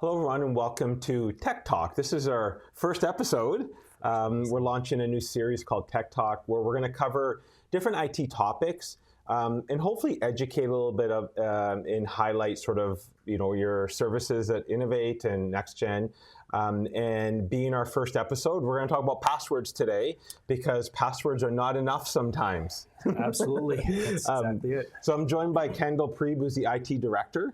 Hello, everyone, and welcome to Tech Talk. This is our first episode. We're launching a new series called Tech Talk, where we're going to cover different IT topics and hopefully educate a little bit of and highlight sort of your services at Innovate and NextGen. And being our first episode, we're going to talk about passwords today because passwords are not enough sometimes. Absolutely, that's exactly it. So I'm joined by Kendall Preeb, who's the IT director.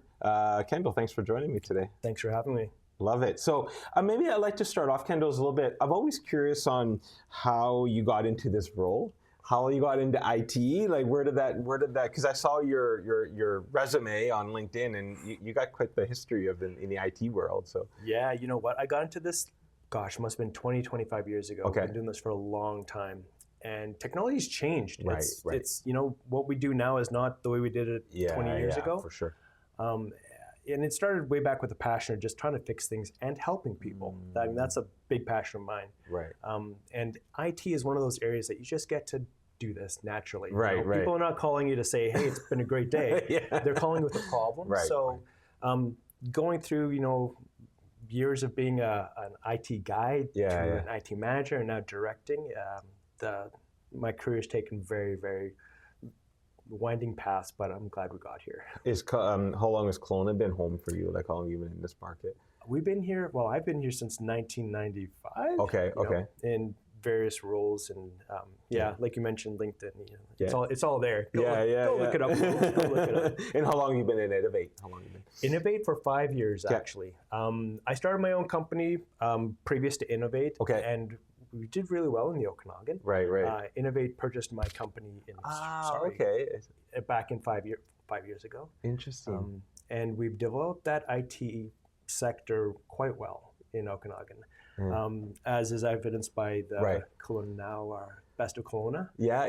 Kendall, thanks for joining me today. Thanks for having me. Love it. So maybe I'd like to start off, Kendall, a little bit. I'm always curious on how you got into this role, how you got into IT. Like, where did that? Because I saw your resume on LinkedIn, and you got quite the history of in the IT world. So yeah, you know what? I got into this, gosh, must have been 20, 25 years ago. Okay. I've been doing this for a long time. And technology's changed. Right. It's what we do now is not the way we did it 20 years ago. For sure. And it started way back with a passion of just trying to fix things and helping people. I mean, that's a big passion of mine. Right. And IT is one of those areas that you just get to do this naturally. Right. People are not calling you to say, "Hey, it's been a great day." Yeah. They're calling with a problem. Right. So, going through years of being an IT guy to an IT manager and now directing, my career has taken very, very winding paths, but I'm glad we got here. How long has Kelowna been home for you? Like, how long have you been in this market? I've been here since 1995. Okay. In various roles, and like you mentioned, LinkedIn. It's all there. Go look it up. Go look it up. And how long have you been in Innovate? Innovate for 5 years, actually. I started my own company previous to Innovate. Okay. And we did really well in the Okanagan. Right. Innovate purchased my company back in 5 years ago. Interesting. And we've developed that IT sector quite well in Okanagan, as is evidenced by the Kelowna Now, our Best of Kelowna. Yeah.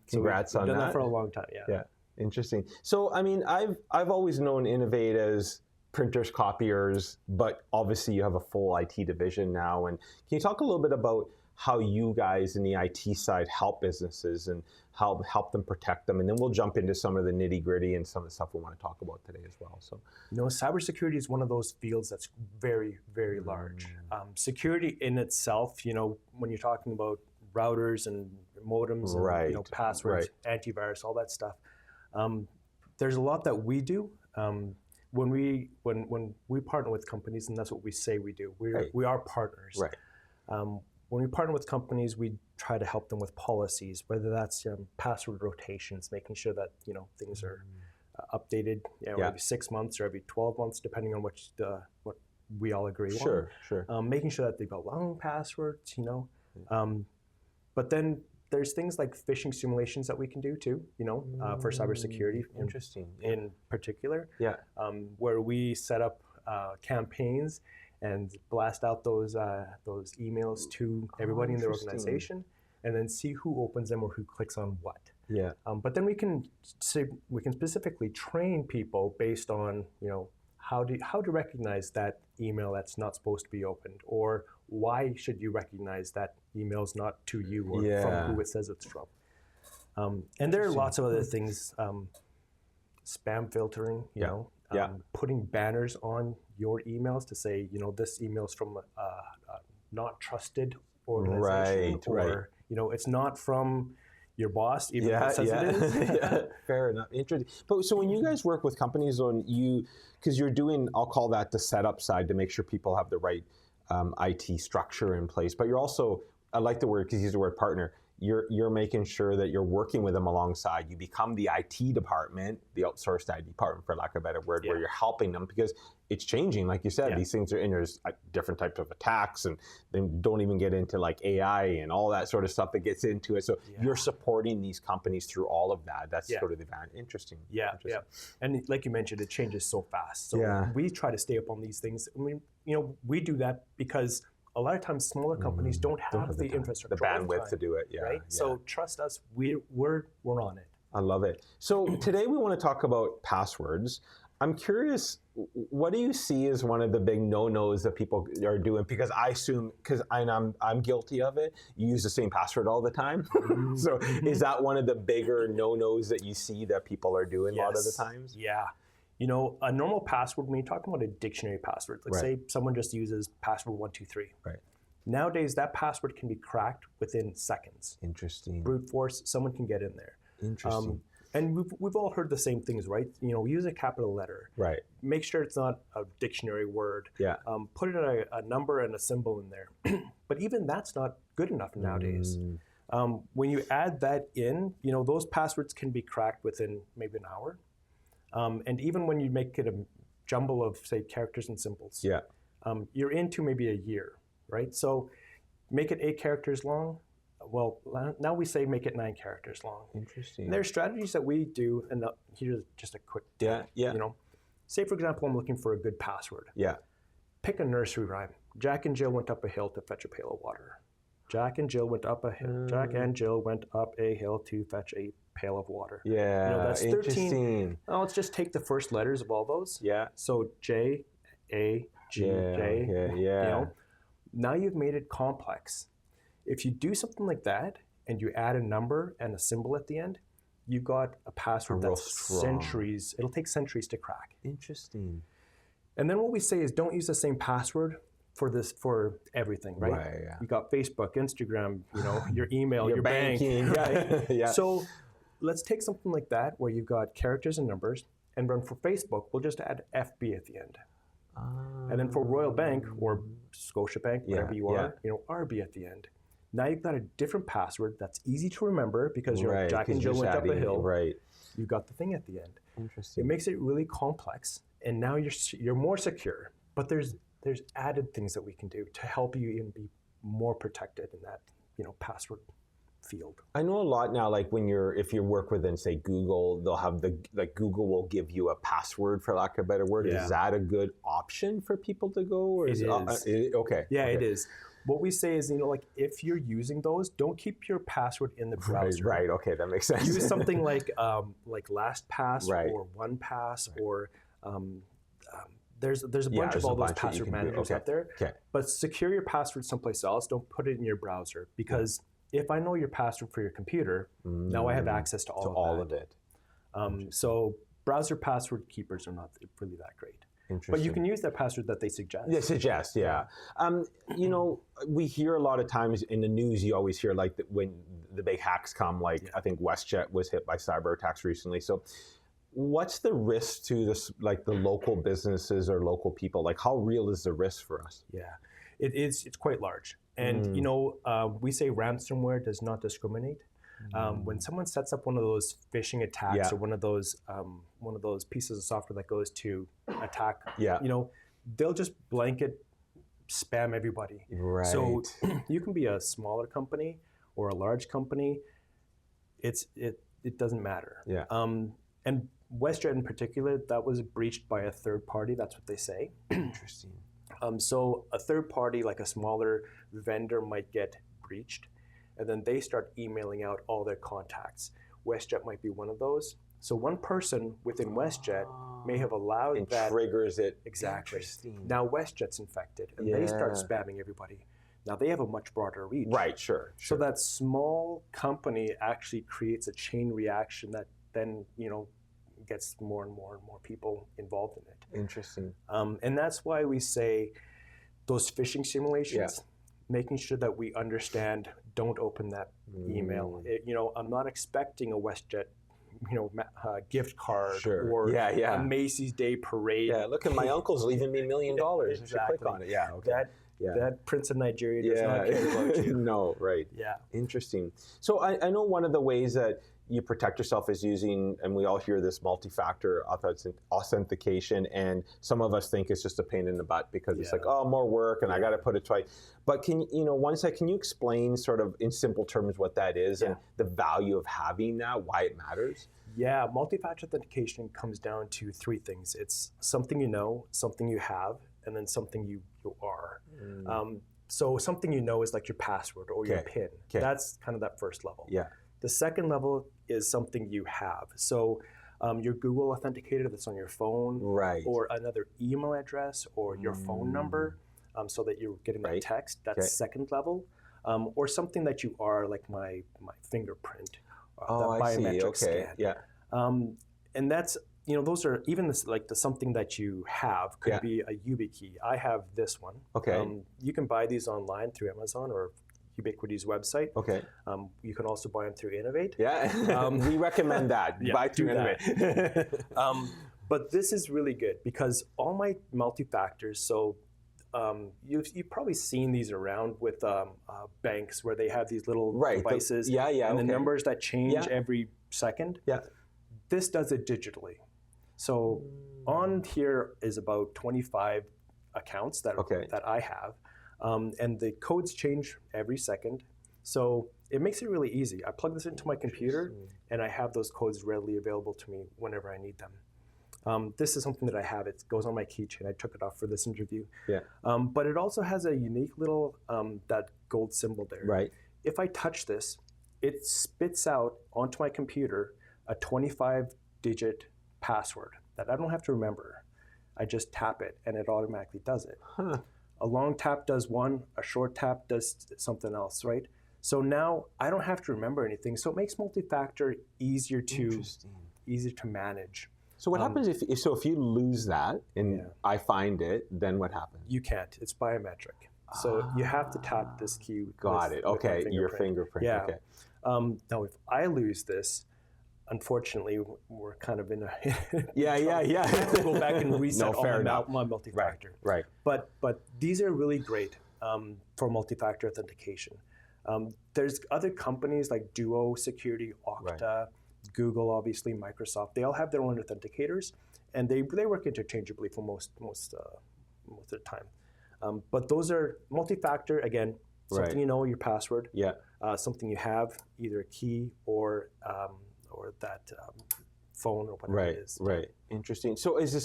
Congrats on that. We've done that for a long time. Yeah. Interesting. So, I mean, I've always known Innovate as printers, copiers, but obviously you have a full IT division now. And can you talk a little bit about how you guys in the IT side help businesses and help them protect them? And then we'll jump into some of the nitty gritty and some of the stuff we want to talk about today as well. So, cybersecurity is one of those fields that's very, very large. Security in itself, when you're talking about routers and modems and passwords, antivirus, all that stuff, there's a lot that we do. When we partner with companies, and that's what we say we do, we are partners. When we partner with companies, we try to help them with policies, whether that's password rotations, making sure that things are updated every 6 months or every 12 months, depending on what we all agree on. Sure. Making sure that they've got long passwords, But then there's things like phishing simulations that we can do too, for cybersecurity. Interesting. In particular. Yeah. Where we set up campaigns and blast out those emails to everybody in their organization, and then see who opens them or who clicks on what. Yeah. But then we can specifically train people based on how to recognize that email that's not supposed to be opened, or why should you recognize that email's not to you or from who it says it's from. And there are lots of other things, spam filtering, putting banners on your emails to say, this email's from a not trusted organization, or it's not from your boss, even if it says it is. Fair enough. Interesting. But so when you guys work with companies because you're doing, I'll call that the setup side to make sure people have the right IT structure in place, but you're also, I like the word because you use the word partner. You're making sure that you're working with them alongside. You become the IT department, the outsourced IT department, for lack of a better word, where you're helping them because it's changing. Like you said, these things are in. There's different types of attacks, and then don't even get into like AI and all that sort of stuff that gets into it. So you're supporting these companies through all of that. That's sort of the advantage. Interesting. Yeah. And like you mentioned, it changes so fast. So we try to stay up on these things. I mean, we do that because a lot of times smaller companies don't have the infrastructure, the bandwidth to do it. Right. So trust us, we're on it. I love it. So today we want to talk about passwords. I'm curious, what do you see as one of the big no-nos that people are doing? Because I assume, I'm guilty of it, you use the same password all the time. So is that one of the bigger no-nos that you see that people are doing a lot of the times? Yeah. You know, a normal password, when you're talking about a dictionary password, like say someone just uses password 123. Right. Nowadays, that password can be cracked within seconds. Interesting. Brute force, someone can get in there. Interesting. And we've all heard the same things, right? You know, use a capital letter. Right. Make sure it's not a dictionary word. Yeah. Put in a number and a symbol in there. But even that's not good enough nowadays. When you add that in, you know, those passwords can be cracked within maybe an hour. And even when you make it a jumble of, say, characters and symbols, you're into maybe a year, right? So make it 8 characters long. Well, now we say make it 9 characters long. Interesting. And there's strategies that we do, and here's just a quick tip. You know, say for example, I'm looking for a good password. Pick a nursery rhyme. Jack and Jill went up a hill to fetch a pail of water. Jack and Jill went up a hill. Jack and Jill went up a hill to fetch a pail of water. Yeah, you know, that's 13. Interesting. Now let's just take the first letters of all those. So J, A, G, J. You know, now you've made it complex. If you do something like that and you add a number and a symbol at the end, you've got a password that's centuries. It'll take centuries to crack. Interesting. And then what we say is don't use the same password for everything, right? You got Facebook, Instagram, you know, your email, your banking, right? So let's take something like that where you've got characters and numbers, and run for Facebook, we'll just add FB at the end. And then for Royal Bank or Scotiabank, whatever you are, you know, RB at the end. Now you've got a different password that's easy to remember because you're Jack and Jill went up a hill. You've got the thing at the end. Interesting. It makes it really complex, and now you're more secure. But there's added things that we can do to help you even be more protected in that, you know, password field. I know a lot now, like if you work within, say, Google, they'll have Google will give you a password, for lack of a better word. Is that a good option for people to go? Or it is. Okay. It is. What we say is, you know, like if you're using those, don't keep your password in the browser. Right. Okay, that makes sense. Use something like LastPass or OnePass or there's a bunch of all those password managers out there. But secure your password someplace else. Don't put it in your browser because if I know your password for your computer, now I have access to all of it. So browser password keepers are not really that great. But you can use that password that they suggest. They suggest, you know, we hear a lot of times in the news, you always hear like when the big hacks come, like I think WestJet was hit by cyber attacks recently. So what's the risk to this, like the local businesses or local people? Like how real is the risk for us? It's quite large. And, you know, we say ransomware does not discriminate. When someone sets up one of those phishing attacks or one of those pieces of software that goes to attack, you know, they'll just blanket spam everybody. So you can be a smaller company or a large company. It doesn't matter. And WestJet in particular, that was breached by a third party. That's what they say. Interesting. So a third party, like a smaller vendor, might get breached. And then they start emailing out all their contacts. WestJet might be one of those. So one person within WestJet may have allowed that. Triggers it. Exactly. Now WestJet's infected, and they start spamming everybody. Now they have a much broader reach. Sure. So that small company actually creates a chain reaction that then, you know, gets more and more and more people involved in it. Interesting. And that's why we say those phishing simulations, making sure that we understand, don't open that email. You know, I'm not expecting a WestJet, you know, gift card or a Macy's Day Parade. Look at my uncle's leaving me $1 million. Exactly. You should click on it. That Prince of Nigeria does not care about you. No, right. Interesting. So I know one of the ways that you protect yourself is using, and we all hear this multi-factor authentication, and some of us think it's just a pain in the butt because it's like, oh, more work, and I got to put it twice. But can you explain sort of in simple terms what that is and the value of having that, why it matters? Yeah, multi-factor authentication comes down to 3 things. It's something you know, something you have, and then something you are. So something you know is like your password or your PIN. That's kind of that first level. The second level is something you have. So your Google Authenticator that's on your phone, or another email address or your phone number, so that you're getting that text. That's second level. Or something that you are, like my fingerprint, that biometric scan. And that's those are even this, like the something that you have could be a YubiKey. I have this one. Okay. You can buy these online through Amazon or Ubiquity's website. Okay. You can also buy them through Innovate. Yeah. We recommend that. Buy through Innovate. But this is really good because all my multi-factors, so you've probably seen these around with banks where they have these little devices and the numbers that change every second. Yeah. This does it digitally. So on here is about 25 accounts that I have. And the codes change every second. So it makes it really easy. I plug this into my computer and I have those codes readily available to me whenever I need them. This is something that I have. It goes on my keychain. I took it off for this interview. Yeah. But it also has a unique little, that gold symbol there. Right. If I touch this, it spits out onto my computer a 25-digit password that I don't have to remember. I just tap it and it automatically does it. Huh. A long tap does one, a short tap does something else, right? So now I don't have to remember anything. So it makes multi-factor easier to manage. So what happens if you lose that and I find it, then what happens? You can't. It's biometric. So you have to tap this key. Got it. Okay, your fingerprint. Yeah. Okay. Now if I lose this, unfortunately, we're kind of in a go back and reset all my multi-factor. Right. But these are really great for multi-factor authentication. There's other companies like Duo Security, Okta, Google, obviously, Microsoft. They all have their own authenticators, and they work interchangeably for most of the time. But those are multi-factor, again, something you know, your password. Yeah. Something you have, either a key or that phone or whatever it is. Right. Interesting. So is a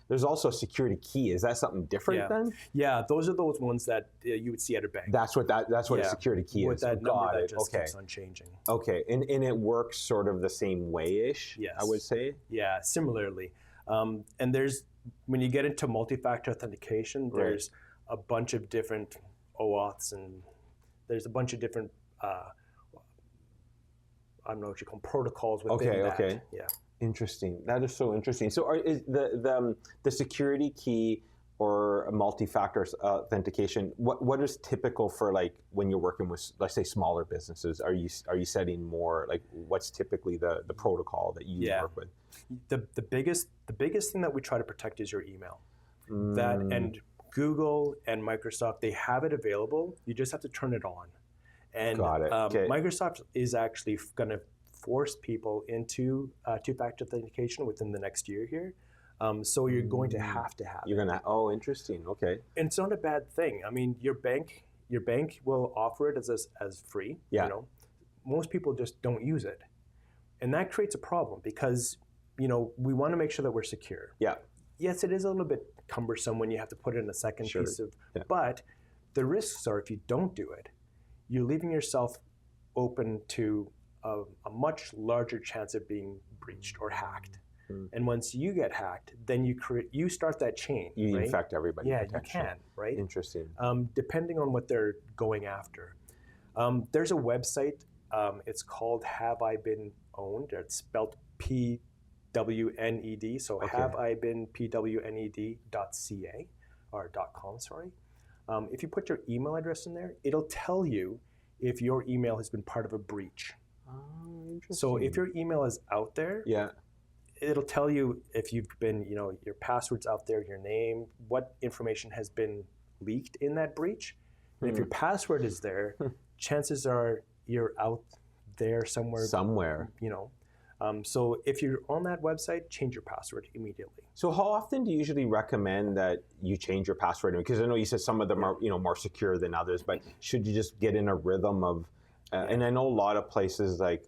there's also a security key. Is that something different then? Yeah, those are those ones that you would see at a bank. That's what a security key with is. That number that just keeps on changing. Okay, and it works sort of the same way-ish, I would say? Yeah, similarly. And when you get into multi-factor authentication, there's a bunch of different OAuths and there's a bunch of different I don't know what you call them, protocols within that. Okay. Yeah. Interesting. That is so interesting. So is the security key or a multi-factor authentication, what is typical for like when you're working with, let's say, smaller businesses? Are you setting more, like what's typically the protocol that you work with? The biggest thing that we try to protect is your email. That and Google and Microsoft, they have it available. You just have to turn it on. And Microsoft is actually going to force people into two-factor authentication within the next year here. So you're going to have it. You're going to, interesting, okay. And it's not a bad thing. I mean, your bank will offer it as free. Yeah. You know? Most people just don't use it. And that creates a problem because, we want to make sure that we're secure. Yeah. Yes, it is a little bit cumbersome when you have to put in a second piece of, but the risks are if you don't do it, you're leaving yourself open to a much larger chance of being breached or hacked. And once you get hacked, then you start that chain. You infect everybody. Yeah, you can, right? Interesting. Depending on what they're going after. There's a website. It's called Have I Been Owned? It's spelled PWNED. So Have I Been PWNED.ca or .com. Sorry. If you put your email address in there, it'll tell you if your email has been part of a breach. Oh, interesting. So if your email is out there, it'll tell you if you've been, your password's out there, your name, what information has been leaked in that breach. And if your password is there, chances are you're out there somewhere. So if you're on that website, change your password immediately. So how often do you usually recommend that you change your password? Because I know you said some of them are more secure than others, but should you just get in a rhythm of? And I know a lot of places like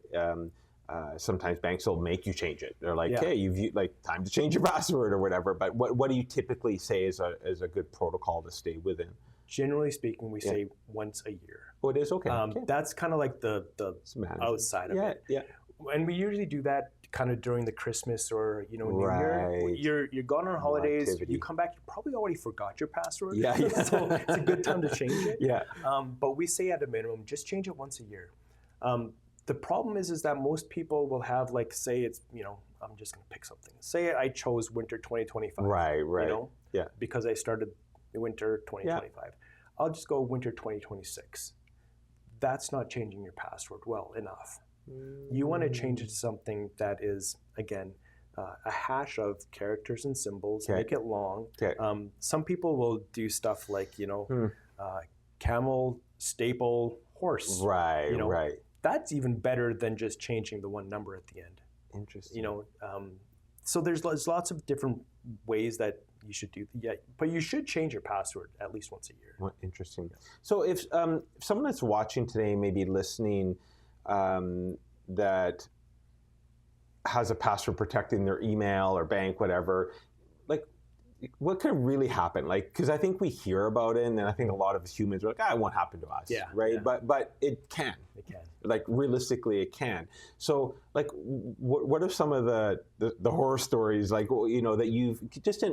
sometimes banks will make you change it. They're like, hey, you've time to change your password or whatever. But what do you typically say is a good protocol to stay within? Generally speaking, we say once a year. Oh, it is? Okay. That's kind of like the outside of it. Yeah. And we usually do that kind of during the Christmas or New Year. You're gone on holidays. You come back. You probably already forgot your password. Yeah. So it's a good time to change it. Yeah. But we say at a minimum, just change it once a year. The problem is that most people will have say it's I'm just going to pick something. Say I chose winter 2025. Right. You know, Yeah. because I started winter 2025. I'll just go winter 2026. That's not changing your password well enough. You want to change it to something that is, again, a hash of characters and symbols, make it long. Some people will do stuff like, you know, camel, staple, horse. Right, you know, right. That's even better than just changing the one number at the end. Interesting. You know, so there's lots of different ways that you should do. Yeah, but you should change your password at least once a year. Well, interesting. So if someone that's watching today, maybe listening, that has a password protecting their email or bank, whatever, like, what could really happen? Like, because I think we hear about it, and then I think a lot of humans are like, it won't happen to us, right? Yeah. But it can. It can. Like, realistically, it can. So, like, what are some of the horror stories, like, you know, that you've just in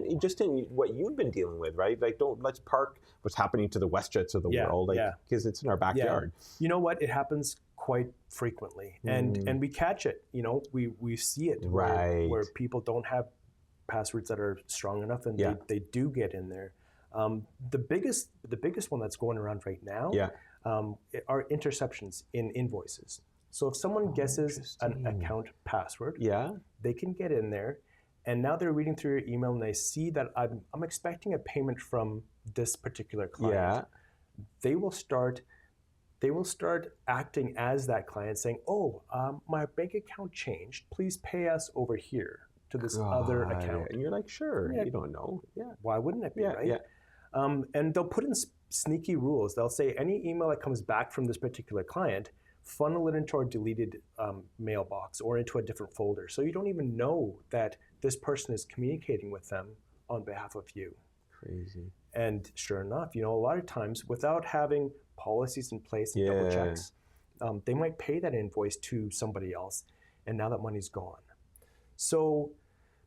what you've been dealing with, right? Like, let's park what's happening to the WestJets of the world, like, because it's in our backyard. You know what? It happens quite frequently, and we catch it. You know, we see it where people don't have passwords that are strong enough, and they do get in there. The biggest one that's going around right now are interceptions in invoices. So if someone guesses an account password, they can get in there, and now they're reading through your email and they see that I'm expecting a payment from this particular client. They will start acting as that client, saying, "Oh, my bank account changed. Please pay us over here to this other account." And you're like, "Sure, you don't know." Why wouldn't it be, right? And they'll put in sneaky rules. They'll say any email that comes back from this particular client, funnel it into our deleted mailbox or into a different folder. So you don't even know that this person is communicating with them on behalf of you. Crazy. And sure enough, you know, a lot of times without having policies in place and double checks, they might pay that invoice to somebody else, and now that money's gone. So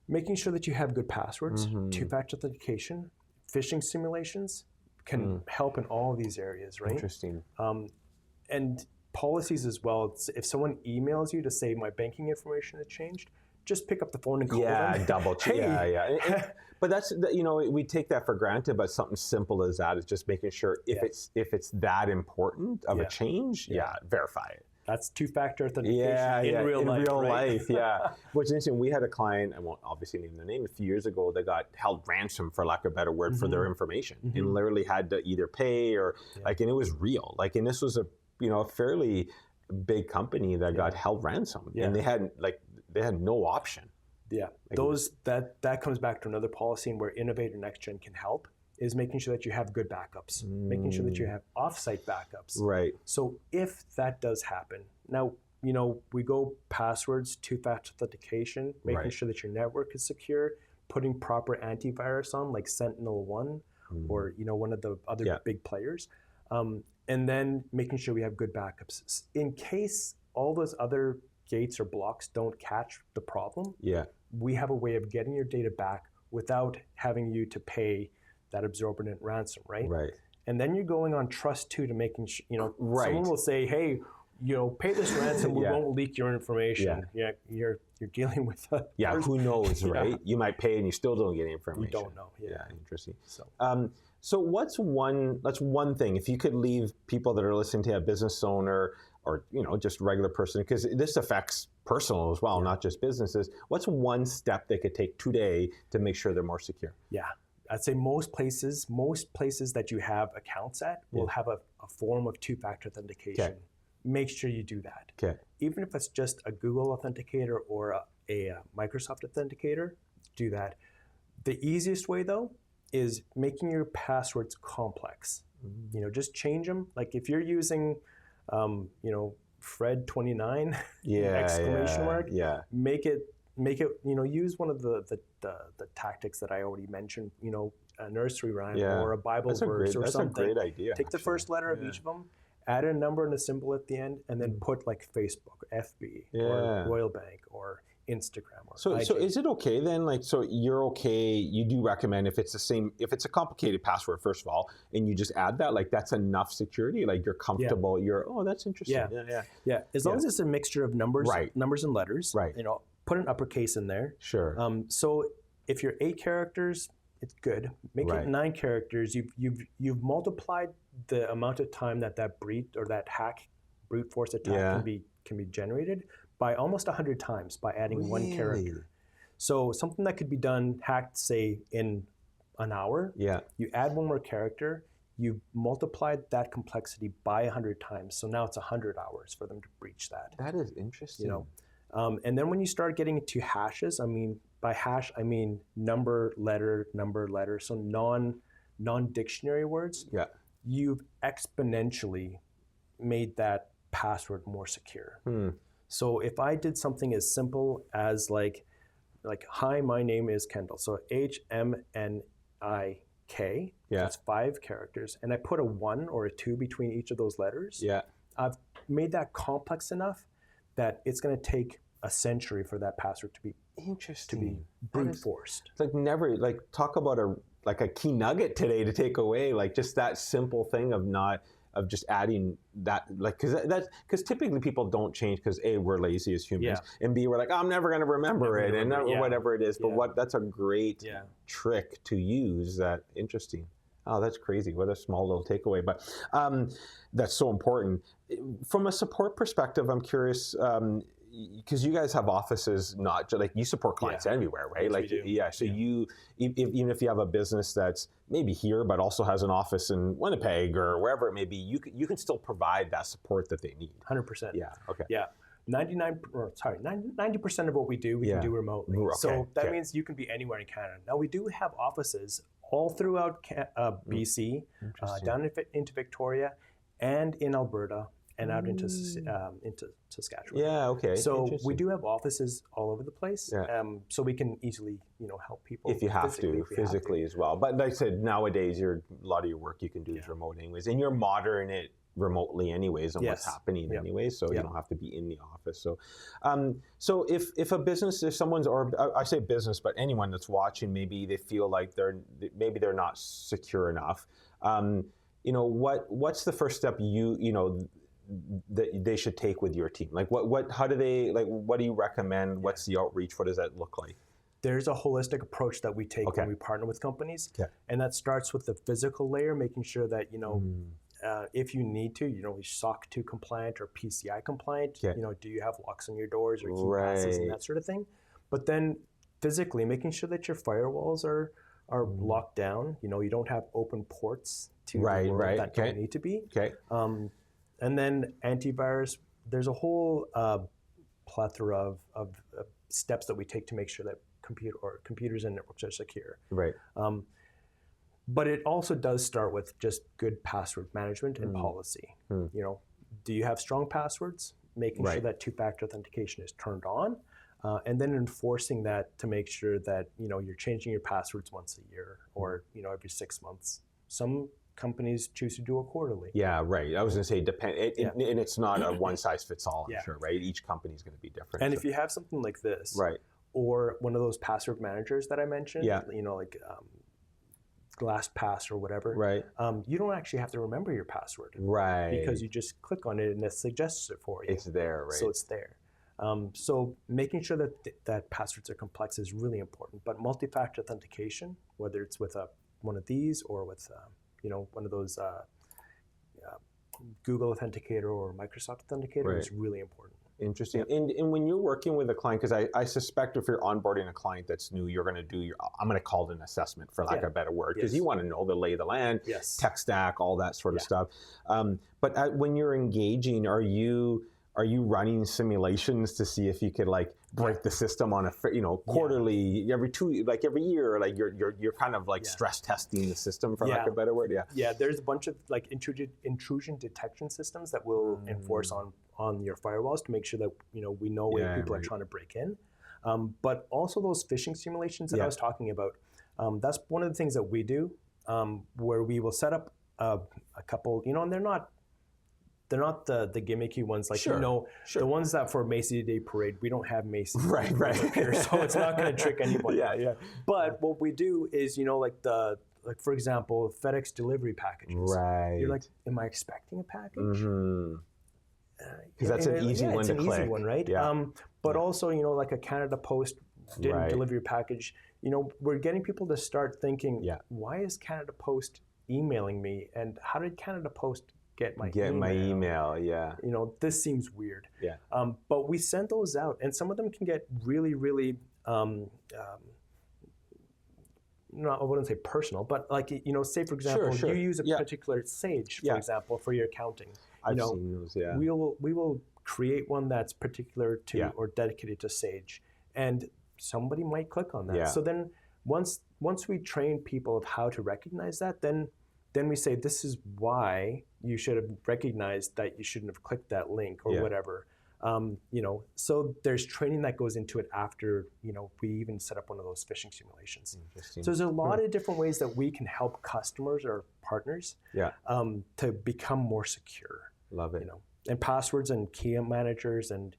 making sure that you have good passwords, two-factor authentication, phishing simulations can help in all of these areas, right? Interesting. And policies as well. If someone emails you to say my banking information has changed, just pick up the phone and call them. Double check. But that's, you know, we take that for granted. But something simple as that is just making sure if it's that important of a change, verify it. That's two-factor authentication in real life. Which is interesting. We had a client, I won't obviously name their name, a few years ago that got held ransom, for lack of a better word, for their information, and literally had to either pay or like, and it was real. Like, and this was a fairly big company that got held ransom, and they had no option. That comes back to another policy, and where Innovator NextGen can help is making sure that you have good backups, making sure that you have offsite backups. Right. So if that does happen, now, you know, we go passwords, two-factor authentication, making sure that your network is secure, putting proper antivirus on, like SentinelOne or, you know, one of the other big players, and then making sure we have good backups. In case all those other gates or blocks don't catch the problem, we have a way of getting your data back without having you to pay that absorbent ransom, right? And then you're going on Trust 2 to making sure, you know, someone will say, hey, you know, pay this ransom, we won't leak your information. You're dealing with a person. Who knows, right? You might pay and you still don't get information. You don't know. Interesting. So what's one thing, if you could leave people that are listening to a business owner or, you know, just regular person, because this affects personal as well, not just businesses, what's one step they could take today to make sure they're more secure? I'd say most places that you have accounts at will have a form of two-factor authentication. Make sure you do that. Even if it's just a Google Authenticator or a Microsoft Authenticator, do that. The easiest way, though, is making your passwords complex. You know, just change them. Like if you're using, you know, Fred29 exclamation mark, make it, you know, use one of the tactics that I already mentioned, you know, a nursery rhyme or a Bible verse or something. That's a great idea. Take the first letter of each of them, add a number and a symbol at the end, and then put like Facebook, FB, or Royal Bank, or Instagram, or so is it okay then? Like, so you're okay, you do recommend if it's a complicated password, first of all, and you just add that, like that's enough security, like you're comfortable, that's interesting. As long as it's a mixture of numbers and letters, you know, put an uppercase in there. Sure. So if you're 8 characters, it's good. Make it 9 characters. You've multiplied the amount of time that breed or that hack brute force attack can be generated by almost 100 times by adding one character. So something that could be done, hacked, say, in an hour, you add one more character, you multiplied that complexity by 100 times. So now it's 100 hours for them to breach that. That is interesting. You know, and then when you start getting into hashes, I mean, by hash, I mean number, letter, so non-dictionary words. Yeah. You've exponentially made that password more secure. So if I did something as simple as like, hi, my name is Kendall. So HMNIK, that's 5 characters. And I put a 1 or a 2 between each of those letters. Yeah. I've made that complex enough that it's going to take a century for that password to be brute forced. It's like never, like, talk about a key nugget today to take away, like just that simple thing of just adding that, like, because typically people don't change because A, we're lazy as humans, and B, we're like, oh, I'm never going to remember it, and whatever it is. But that's a great trick to use. Interesting. Oh, that's crazy. What a small little takeaway. But that's so important. From a support perspective, I'm curious, because you guys have offices, not like you support clients everywhere, right? Like, so you, even if you have a business that's maybe here, but also has an office in Winnipeg or wherever it may be, you can still provide that support that they need. 100%. Yeah. Okay. Yeah. 90% of what we do, we can do remotely. Okay. So that means you can be anywhere in Canada. Now we do have offices all throughout BC, down into Victoria, and in Alberta, and out into Saskatchewan. Yeah, okay. So we do have offices all over the place. So we can easily, help people if you have to physically as well. But like I said, nowadays, a lot of your work you can do is remote anyways, and you're monitoring it remotely anyways and what's happening anyways, so you don't have to be in the office. So so if a business, if someone's, or I say business, but anyone that's watching, maybe they feel like they're not secure enough, what's the first step that they should take with your team? Like how do they, like, what do you recommend? What's the outreach? What does that look like? There's a holistic approach that we take when we partner with companies, and that starts with the physical layer, making sure that if you need to, you're SOC 2 compliant or PCI compliant. Do you have locks on your doors or key passes and that sort of thing? But then physically, making sure that your firewalls are locked down. You don't have open ports to the world that don't need to be. And then antivirus. There's a whole plethora of steps that we take to make sure that computers and networks are secure. But it also does start with just good password management and policy. Do you have strong passwords? Making sure that 2-factor authentication is turned on, and then enforcing that to make sure that you're changing your passwords once a year or every 6 months. Some companies choose to do it quarterly. Yeah, right. I was going to say and it's not a one size fits all. I'm sure, right? Each company is going to be different. And if you have something like this, or one of those password managers that I mentioned, like LastPass or whatever, you don't actually have to remember your password, because you just click on it and it suggests it for you. It's there, right? So it's there. So making sure that passwords are complex is really important. But multi-factor authentication, whether it's with one of these or with one of those Google Authenticator or Microsoft Authenticator, is really important. Interesting. And when you're working with a client, because I suspect if you're onboarding a client that's new, you're going to do I'm going to call it an assessment, for lack of a better word, because you want to know the lay of the land, tech stack, all that sort of stuff. But when you're engaging, are you running simulations to see if you could break the system on a quarterly, every year, like you're kind of stress testing the system, for lack of a better word? There's a bunch of intrusion detection systems that will enforce on your firewalls to make sure that we know when people are trying to break in, but also those phishing simulations that I was talking about. That's one of the things that we do, where we will set up a couple, and they're not the gimmicky ones, the ones that for Macy Day Parade, we don't have Macy here, so it's not going to trick anybody. But what we do is, for example, FedEx delivery packages. You're like, am I expecting a package? Because that's an easy one to click. Easy one, right? But also, you know, like a Canada Post didn't Right. deliver your package. You know, we're getting people to start thinking, Yeah. why is Canada Post emailing me? And how did Canada Post get my Get email? my email, yeah. You know, this seems weird. Yeah. But we send those out, and some of them can get really, really, not, I wouldn't say personal, but like, you know, say for example, Sure. you use a Yeah. particular Sage, for Yeah. example, for your accounting. I've You know, seen those, yeah. we will create one that's particular to Yeah. or dedicated to Sage, and somebody might click on that. Yeah. So then once we train people of how to recognize that, then we say this is why you should have recognized that you shouldn't have clicked that link or Yeah. whatever. You know, so there's training that goes into it after, you know, we even set up one of those phishing simulations. Interesting. So there's a lot of different ways that we can help customers or partners Yeah. to become more secure. Love it. You know, and passwords and key managers and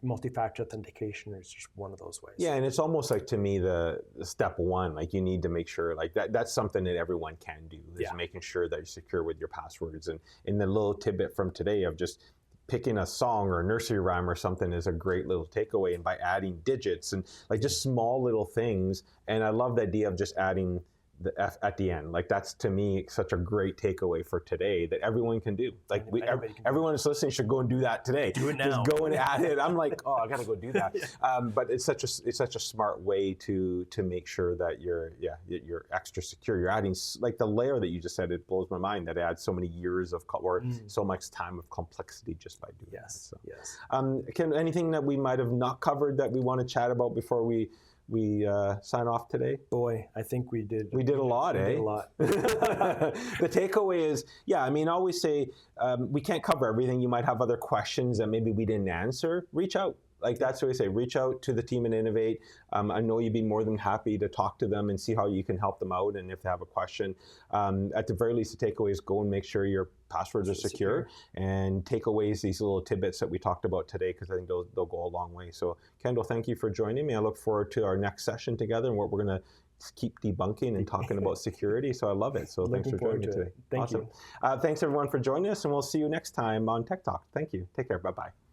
multi-factor authentication is just one of those ways. Yeah, and it's almost like, to me, the step one, like you need to make sure, like that's something that everyone can do, is Yeah. making sure that you're secure with your passwords. And in the little tidbit from today of just picking a song or a nursery rhyme or something is a great little takeaway. And by adding digits and like just small little things, and I love the idea of just adding the F at the end. Like that's, to me, such a great takeaway for today that everyone can do. Like Anybody can do everyone who's listening should go and do that today. Do it now. Just go and add it. I'm like, oh, I got to go do that. But it's such a smart way to make sure that you're extra secure. You're adding, like the layer that you just said, it blows my mind that it adds so many years of or so much time of complexity just by doing that. So. Yes. Can anything that we might have not covered that we want to chat about before we sign off today? Boy, I think we did. We did a lot, eh? Did a lot. The takeaway is, yeah, I mean, I always say we can't cover everything. You might have other questions that maybe we didn't answer. Reach out. Like that's what I say. Reach out to the team at Innovate. I know you'd be more than happy to talk to them and see how you can help them out. And if they have a question, at the very least, the takeaway is go and make sure your passwords are secure and take away these little tidbits that we talked about today, because I think they'll go a long way. So Kendall, thank you for joining me. I look forward to our next session together and what we're going to keep debunking and talking about security. So I love it. So thanks for joining me today. Thank you. Thanks everyone for joining us, and we'll see you next time on Tech Talk. Thank you. Take care. Bye-bye.